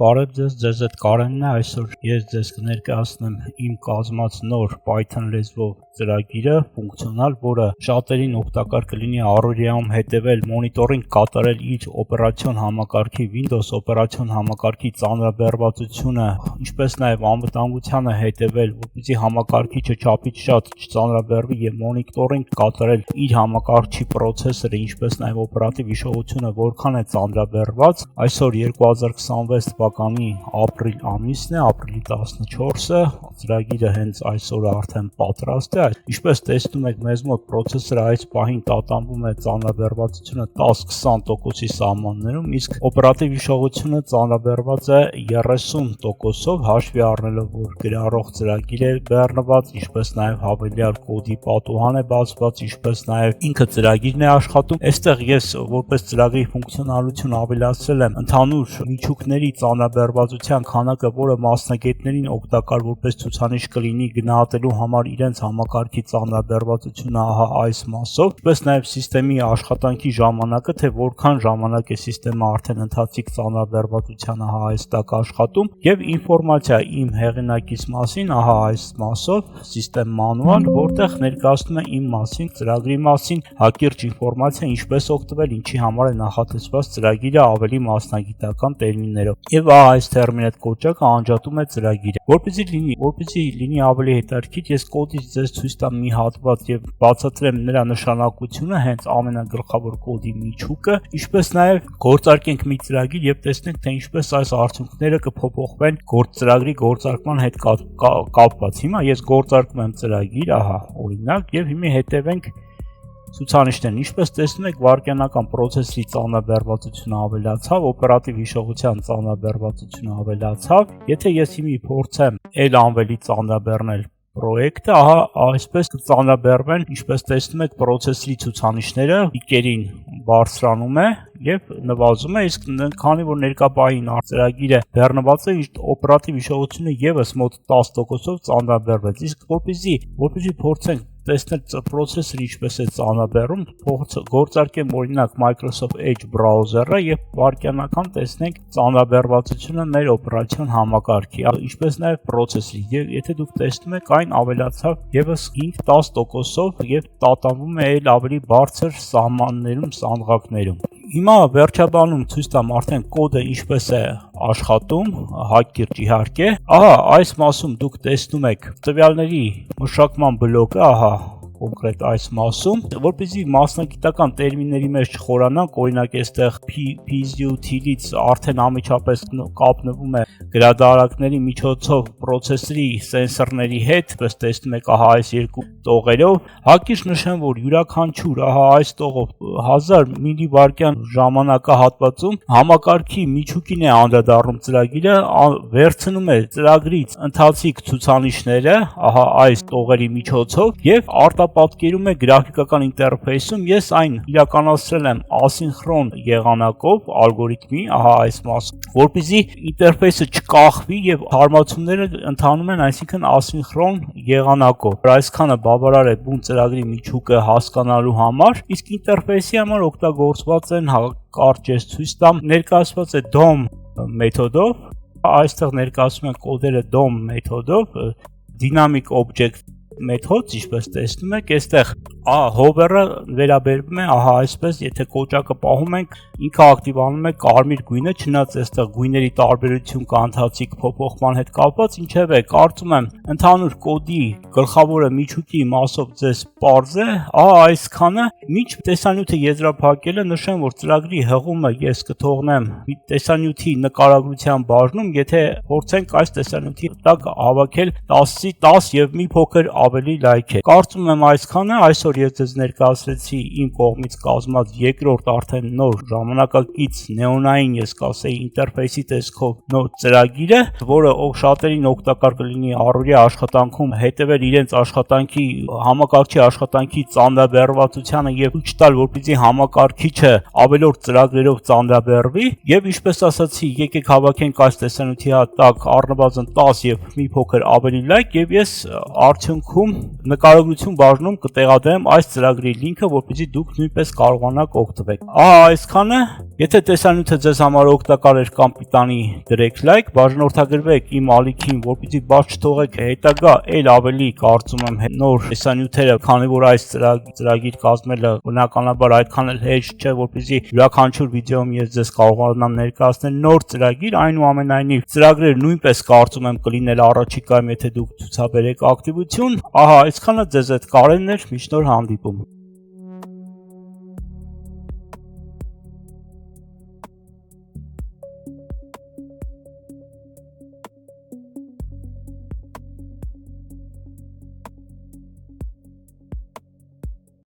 Բարև ձեզ հետ Կարենն է, այսօր ես ձեզ կներկայացնեմ իմ կազմած նոր Python լեզվով ծրագիրը, ֆունկցիոնալ, որը շատերին օգտակար կլինի առօրյայում հետևել, մոնիտորինգ կատարել իր օպերացիոն համակարգի, Windows օպերացիոն համակարգի ծանրաբեռվածությունը, ինչպես նաև անվտանգությանը հետևել, որպեսզի համակարգիչը չափից շատ չծանրաբեռվի եւ մոնիտորինգ կատարել իր համակարգչի պրոցեսորը, ինչպես նաև օպերատիվ հիշողությունը որքան է ծանրաբեռված։ Այսօր 2026 թվականի ապրիլ ամիսն է, ապրիլի 14-ը, ծրագիրը հենց այսօր արդեն պատրաստ է։ Ինչպես տեսնում եք, մեզ մոտ պրոցեսորը այս պահին տատանվում է ծանրաբեռվածությունը 10-20%-ի սահմաններում, իսկ օպերատիվ հիշողությունը ծանրաբեռված է 30%-ով, հաշվի առնելով, որ գրառող ծրագիր է բեռնված, ինչպես նաև հավելյալ կոդի պատուհան է բացված, ինչպես նաև ինքը ծրագիրն է աշխատում։ Այստեղ ես որպես ծրագրի ֆունկցիոնալություն ավելացրել եմ ընդհանուր միջուկների ծանրաբեռվածության քանակը, որը մասնագետներին օգտակար որպես ցուցանիշ կլինի գնահատելու համար իրենց համակարգի ծանրաբեռվածությունը ահա այս մասով, ինչպես նաև սիստեմի աշխատանքի ժամանակը, թե որքան ժամանակ է սիստեմը արդեն ընթացիկ ծանրաբեռվածության ահա այս տակ աշխատում, եւ ինֆորմացիա իմ հեղինակից մասին ահա այս մասով, սիստեմ մանուալ, որտեղ ներկայացնում է իմ մասին, ծրագրի մասին հակիրճ ինֆորմացիա, ինչպես օգտվել, ինչի համար է նախատեսված ծրագիրը ավելի մասնագիտական տերմիններով։ Եվ այս terminate կոճակը անջատում է ծրագիրը։ Որպեսզի լինի ավելի հետաքրքիր, ես կոդից ձեզ ցույց տամ մի հատված եւ բացատրեմ նրա նշանակությունը, հենց ամենագլխավոր կոդի միջուկը, ինչպես նաեւ գործարկենք մի ծրագիր եւ տեսնենք, թե ինչպես այս արդյունքները կփոփոխվեն ծրագրի գործարկման հետ կապված։ Հիմա ես գործարկում եմ ծրագիր, ահա, օրինակ, եւ հիմա հետևենք ցուցանիշներն, ինչպես տեսնում եք, վարկյանական պրոցեսի ծանրաբեռվածությունը ավելացավ, օպերատիվ հիշողության ծանրաբեռվածությունը ավելացավ։ Եթե ես հիմա փորձեմ այլ անվելի ծանրաբեռնել պրոյեկտը, ահա այսպես կծանրաբեռվեն, ինչպես տեսնում եք, պրոցեսի ցուցանիշները պիկերին բարձրանում է եւ նվազում է, իսկ քանի որ ներկա պահին ծրագիրը բեռնված է, օպերատիվ հիշողությունը եւս մոտ 10%-ով ծանրաբեռվեց, իսկ որպեսզի փորձենք տեսնել պրոցեսորը ինչպես է ծանրաբեռում, գործարկեմ օրինակ Microsoft Edge browser-ը եւ վարկյանական տեսնենք ծանրաբեռվածությունը մեր օպերացիոն համակարգի, ինչպես նաեւ պրոցեսորի։ Եվ եթե դուք տեսնում եք, այն ավելացավ եւս 5-10%-ով եւ տատանվում է այլ ավելի բարձր սահմաններում, սանդղակներում։ Հիմա վերջաբանում ցույց տամ արդեն կոդը ինչպես է աշխատում, հակիրճ իհարկե։ Ահա այս մասում դուք տեսնում եք տվյալների մշակման բլոկը, ահա կոնկրետ այս մասում, որպեսզի մասնագիտական տերմինների մեջ չխորանանք, օրինակ այստեղ PSU-ից արդեն անմիջապես կապնվում է գրադարանքների միջոցով պրոցեսորի սենսորների հետ, պես տեսնում եք, ահա այս երկու տողերով, հակիրճ նշեմ, որ յուրաքանչյուր ահա այս տողով 1000 միլիվարկյան ժամանակահատվածում համակարգի միջուկին է անդրադառնում ծրագիրը, վերցնում է ծրագրից ընթացիկ ցուցանիշները, ահա այս տողերի միջոցով եւ արտապատկերում է գրաֆիկական ինտերֆեյսում։ Ես այն իրականացրել եմ ասինխրոն եղանակով ալգորիթմի, ահա այս մասում, որպեսզի ինտերֆեյսը չկախվի եւ հարմարությունները ընթանում են, այսինքն ասինխրոն եղանակով։ Այսքանը բավարար է բուն ծրագրի միջուկը հասկանալու համար, իսկ ինտերֆեյսի համար օգտագործված են կարճ ես ցույց տամ, ներկայացված է DOM մեթոդով, այստեղ ներկայացում են կոդերը DOM մեթոդով, Dynamic Object մեթոդ, ինչպես տեսնում եք, այստեղ hover-ը վերաբերվում է ահա այսպես, եթե կոճակը պահում ենք, ինքը ակտիվանում է կարմիր գույնը, չնայած այստեղ գույների տարբերություն կա ընթացիկ փոփոխման հետ կապված, ինչևէ, կարծում եմ ընդհանուր կոդի գլխավորը միջուկի մասով ձեզ պարզ է, ահա այսքանը, մինչ տեսանյութը եզրափակելը նշեմ, որ ծրագրի հղումը ես կթողնեմ տեսանյութի նկարագրության բաժնում, եթե փորձենք այս տեսանյութի տակ հավաքել 10-ի 10 եւ մի փոքր ավելի լայք է։ Կարծում եմ այսքանը, այսօր ես ձեզ ներկայացրեցի իմ կողմից կազմած երկրորդ արդեն նոր ժամանակակից նեոնային, ես կասեի, ինտերֆեյսի տեսքով նոր ծրագիրը, որը շատերին օգտակար կլինի առօրյա աշխատանքում հետևել իրենց աշխատանքի համակարգչի աշխատանքի ծանրաբեռվածությանը եւ ցույց տալ, որպեսզի համակարգիչը ավելորդ ծրագրերով ծանրաբեռվի, եւ ինչպես ասացի, եկեք հավաքենք այս տեսանյութի տակ առնվազն 10 եւ մի փոքր ավելի լայք, եւ ես արդյունքում նկարագրություն բաժնում կտեղադրեմ այս ծրագրի լինքը, որպեսզի դուք նույնպես կարողանաք օգտվել։ Ահա այսքանը, Եթե տեսանյութը ձեզ համար օգտակար էր կամ պիտանի, դրեք լայք, բաժանորդագրվեք իմ ալիքին, որպեսզի բաց չթողեք հետագա էլ ավելի կարծում եմ նոր տեսանյութերը, քանի որ այս ծրագիր կազմելը բնականաբար այդքան էլ հեշտ չէ, որպեսզի յուրաքանչյուր վիդեոում ես ձեզ կարողանամ ներկայացնել նոր ծրագիր, այնուամենայնիվ ծրագրերը նույնպես կարծում եմ կլինել առաջիկայում, եթե դուք ցուցաբերեք ակտիվություն, ահա այսքանը ձեզ հետ Կարենն էր, մինչ նոր հանդիպում։